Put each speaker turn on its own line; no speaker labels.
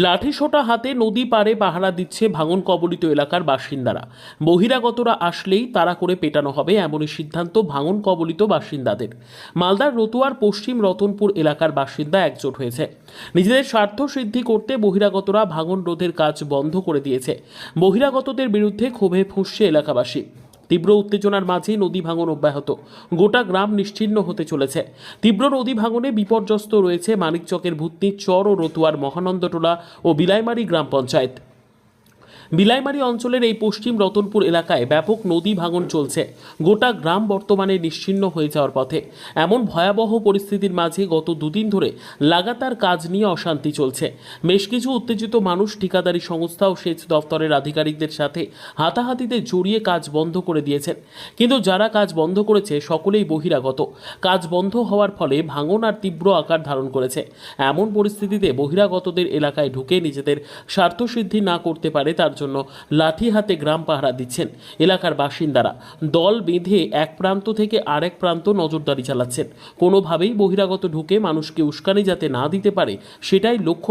লাঠিসোঁটা হাতে নদী পাড়ে পাহারা দিচ্ছে ভাঙন কবলিত এলাকার বাসিন্দারা। বহিরাগতরা আসলেই তাড়া করে পেটানো হবে, এমনই সিদ্ধান্ত ভাঙন কবলিত বাসিন্দাদের। মালদার রতুয়ার পশ্চিম রতনপুর এলাকার বাসিন্দা একজোট হয়েছে। নিজেদের স্বার্থ সিদ্ধি করতে বহিরাগতরা ভাঙন রোধের কাজ বন্ধ করে দিয়েছে। বহিরাগতদের বিরুদ্ধে ক্ষোভে ফুঁসছে এলাকাবাসী। তীব্র উত্তেজনার মাঝে নদী ভাঙন অব্যাহত, গোটা গ্রাম নিশ্চিহ্ন হতে চলেছে। তীব্র নদী ভাঙনে বিপর্যস্ত রয়েছে মানিকচকের ভূতনি চর ও রতুয়ার মহানন্দটোলা ও বিলাইমারি গ্রাম পঞ্চায়েত। বিলাইমারি অঞ্চলের এই পশ্চিম রতনপুর এলাকায় ব্যাপক নদী ভাঙন চলছে। গোটা গ্রাম বর্তমানে নিশ্চিহ্ন হয়ে যাওয়ার পথে। এমন ভয়াবহ পরিস্থিতির মাঝে গত দুদিন ধরে লাগাতার কাজ নিয়ে অশান্তি চলছে। বেশ কিছু উত্তেজিত মানুষ ঠিকাদারি সংস্থা ও সেচ দফতরের আধিকারিকদের সাথে হাতাহাতিতে জড়িয়ে কাজ বন্ধ করে দিয়েছেন। কিন্তু যারা কাজ বন্ধ করেছে সকলেই বহিরাগত। কাজ বন্ধ হওয়ার ফলে ভাঙন আর তীব্র আকার ধারণ করেছে। এমন পরিস্থিতিতে বহিরাগতদের এলাকায় ঢুকে নিজেদের স্বার্থসিদ্ধি না করতে পারে তার জন্য লাঠি হাতে গ্রাম পাহারা দিচ্ছেন এলাকার বাসিন্দারা। দল বেঁধে এক প্রান্ত থেকে আরেক প্রান্ত নজরদারি চালাচ্ছেন। কোনোভাবেই বহিরাগত ঢুকে মানুষকে উস্কানি যাতে না দিতে পারে সেটাই লক্ষ্য